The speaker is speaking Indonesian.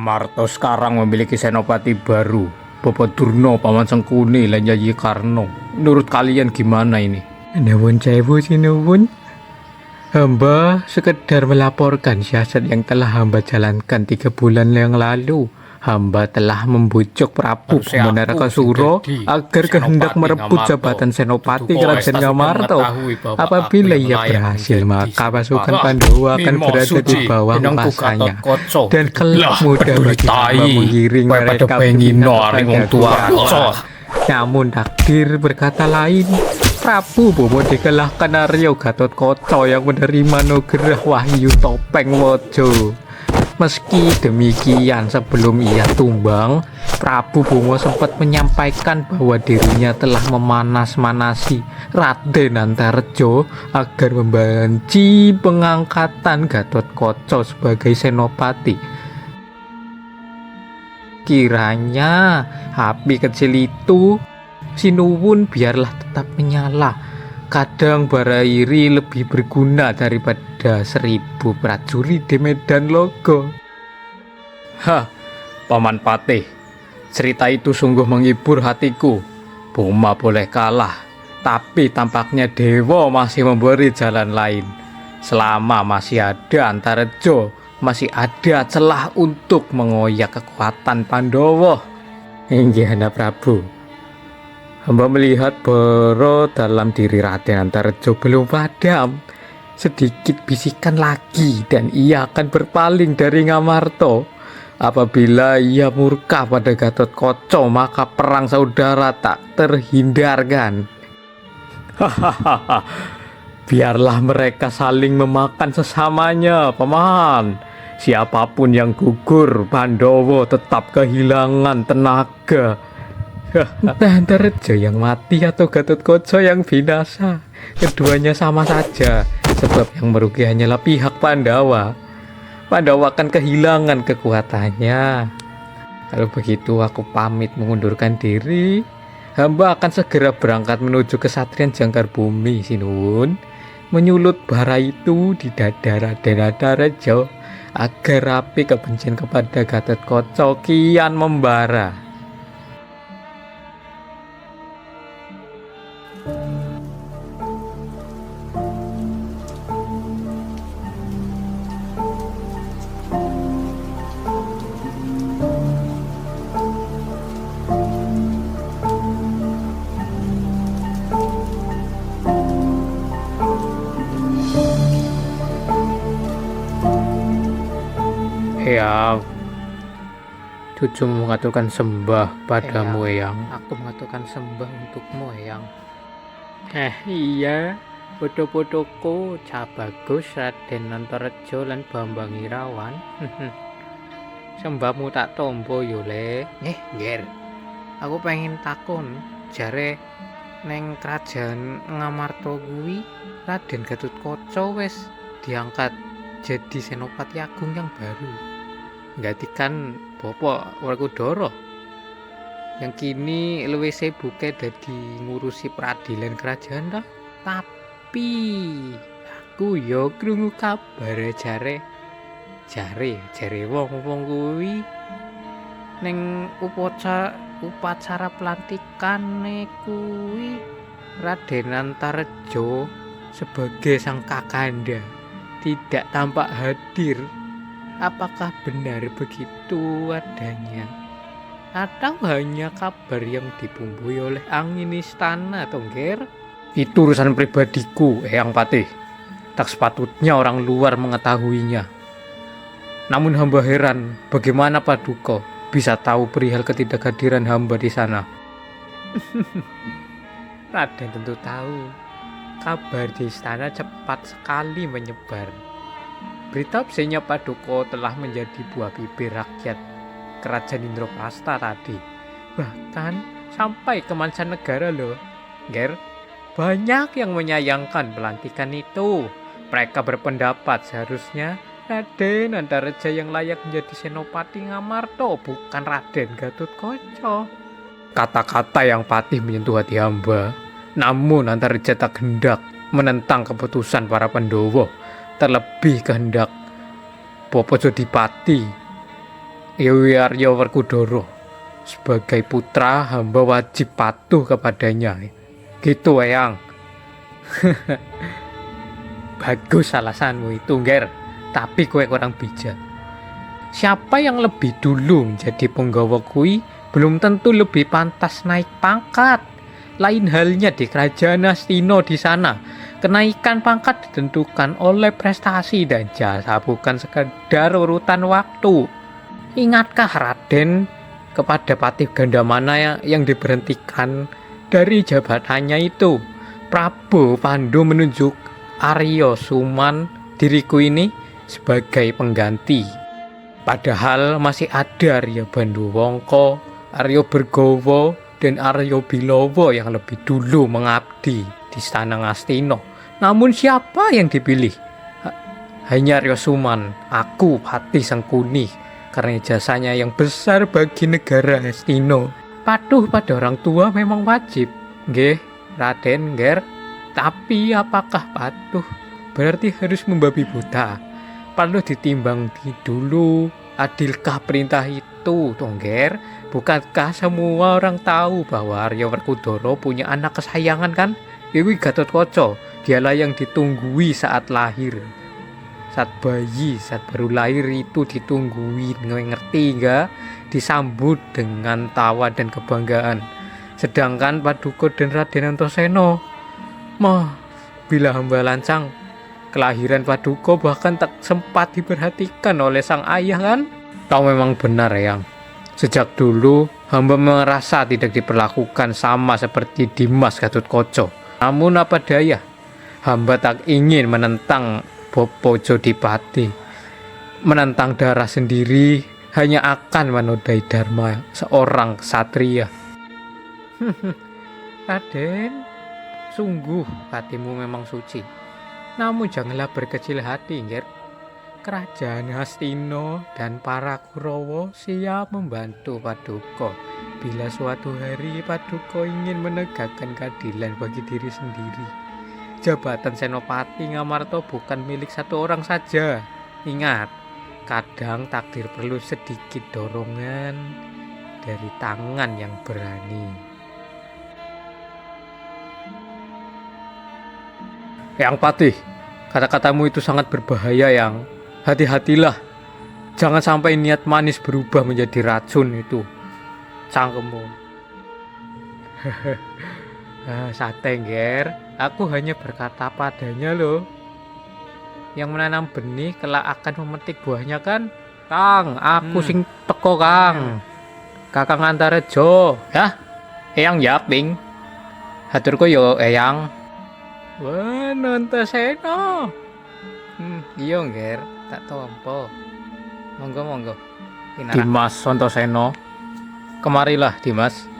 Ngamarta sekarang memiliki senopati baru, Bapak Durna Paman Sengkuni lan Yayi Karno. Menurut kalian gimana ini? Nuwun sewu sinuwun. Hamba sekedar melaporkan siasat yang telah hamba jalankan 3 bulan yang lalu. Hamba telah membujuk Prabu Harusnya Pemenara aku Kasuro jadi agar kehendak Senopati merebut Ngamarta. jabatan Senopati Tutup Kerajaan Polres Ngamarta. mengetahui bahwa Apabila aku yang ia layak berhasil, menjadi maka pasukan Senopati. Pandawa akan Mimo berada di suci, bawah enangku kuasanya, Gatotkaca. dan kelak Lah, mudah peduli bagi hamba tai. menggiring Kowe pada mereka pengen berpindah naring wong kepada tua. Kurawa. Namun takdir berkata lain. Prabu Bowo dikalahkan Arya Gatotkaca yang menerima nugerah Wahyu Topeng Waja. Meski demikian, sebelum ia tumbang, Prabu Bowo sempat menyampaikan bahwa dirinya telah memanas-manasi Raden Antareja agar membenci pengangkatan Gatotkaca sebagai senopati. Kiranya api kecil itu, sinuwun biarlah tetap menyala. Kadang bara iri lebih berguna daripada 1000 prajurit di medan logo. Hah, Paman Patih, cerita itu sungguh menghibur hatiku. Boma boleh kalah, tapi tampaknya Dewa masih memberi jalan lain. Selama masih ada Antareja, masih ada celah untuk mengoyak kekuatan Pandawa. Inggih Anda Prabu. Hamba melihat bahwa dalam diri Raden Antareja belum padam. Sedikit bisikan lagi dan ia akan berpaling dari Ngamarta. Apabila ia murka pada Gatotkaca, maka perang saudara tak terhindarkan. Hahaha, biarlah mereka saling memakan sesamanya, Paman. Siapapun yang gugur, Pandawa tetap kehilangan tenaga. Entah Antareja yang mati atau Gatotkaca yang binasa, keduanya sama saja, sebab yang merugi hanyalah pihak Pandawa. Pandawa akan kehilangan kekuatannya. Kalau begitu aku pamit mengundurkan diri. Hamba akan segera berangkat menuju kesatrian Jangkar Bumi, sinuwun, menyulut bara itu di dada Raden Antareja agar api kebencian kepada Gatotkaca kian membara. Eyang, cucu mengaturkan sembah padamu, Eyang. Aku mengaturkan sembah untukmu, Eyang. Iya, foto-fotoku Cah Bagus, Raden Antareja lan Bambang Irawan. Sembahmu tak tombo yo, Le. Ger. Aku pengen takon, jare neng kerajaan Ngamarta kuwi Raden Gatotkaca wis diangkat jadi senopati agung yang baru. Gantikan Bapak Werkudara yang kini luwih sibuke dadi ngurusi peradilan kerajaan dah. Tapi aku yo krungu kabar jare wong-wong kuwi ning upacara pelantikane kuwi Raden Antareja sebagai sang kakanda tidak tampak hadir. Apakah benar begitu adanya? Atau hanya kabar yang dibumbui oleh angin istana, Tongger? Itu urusan pribadiku, Eyang Patih. Tak sepatutnya orang luar mengetahuinya. Namun hamba heran, bagaimana Paduka bisa tahu perihal ketidakhadiran hamba di sana? Raden tentu tahu. Kabar di istana cepat sekali menyebar. Berita besinya Paduka telah menjadi buah bibir rakyat kerajaan Indraprasta tadi. Bahkan sampai ke mancanegara loh, Ger. Banyak yang menyayangkan pelantikan itu. Mereka berpendapat seharusnya Raden Antareja yang layak menjadi senopati Ngamarta, bukan Raden Gatotkaca. Kata-kata yang patih menyentuh hati hamba. Namun Antareja tak hendak menentang keputusan para Pandhawa, terlebih kehendak Bapak Jodipati Dewi Arya Werkudara, sebagai putra hamba wajib patuh kepadanya. Gitu Eyang. Bagus alasanmu itu, Nger. Tapi kowe kurang bijak. Siapa yang lebih dulu menjadi penggawa kui belum tentu lebih pantas naik pangkat. Lain halnya di kerajaan Hastino di sana. Kenaikan pangkat ditentukan oleh prestasi dan jasa, bukan sekedar urutan waktu. Ingatkah Raden kepada Patih Gandamana yang diberhentikan dari jabatannya itu? Prabu Pandu menunjuk Arya Suman diriku ini sebagai pengganti. Padahal masih ada Arya Banduwangka, Arya Bergowo, dan Arya Bilowo yang lebih dulu mengabdi di istana Ngastina. Namun siapa yang dipilih? Hanya Arya Suman, aku Patih Sangkuni, karena jasanya yang besar bagi negara Hastino. Patuh pada orang tua memang wajib, nggih, Raden, Nger. Tapi apakah patuh berarti harus membabi buta? Perlu ditimbang dulu, adilkah perintah itu, Tongger? Bukankah semua orang tahu bahwa Arya Werkudara punya anak kesayangan kan? Dewi Gatotkaca, dialah yang ditunggui saat lahir. Saat bayi, saat baru lahir itu ditungguin, ngerti enggak? Disambut dengan tawa dan kebanggaan. Sedangkan Paduka dan Raden Antasena, bila hamba lancang, kelahiran Paduka bahkan tak sempat diperhatikan oleh sang ayah kan? Kau memang benar, Eyang. Sejak dulu, hamba merasa tidak diperlakukan sama seperti Dimas Gatotkaca. Namun apa daya, hamba tak ingin menentang Bopo Jodipati. Menentang darah sendiri hanya akan menodai dharma seorang ksatria. Raden, sungguh hatimu memang suci. Namun janganlah berkecil hati, Nger. Kerajaan Hastino dan para Kurawa siap membantu Paduka bila suatu hari Paduka ingin menegakkan keadilan bagi diri sendiri. Jabatan Senopati Ngamarta bukan milik satu orang saja. Ingat, kadang takdir perlu sedikit dorongan dari tangan yang berani. Yang Patih, kata-katamu itu sangat berbahaya, Yang. Hati-hatilah, jangan sampai niat manis berubah menjadi racun itu. Cangkemmu. Santai, Nger. Aku hanya berkata padanya loh. Yang menanam benih kelak akan memetik buahnya kan? Kang, aku sing teko, Kang. Kakang Antareja. Ya, Eyang yaping. Haturku yo Eyang. Wah, Antasena. Iya, Nger. Tak tahu apa. Monggo. Dimas Antasena. Kemarilah, Dimas.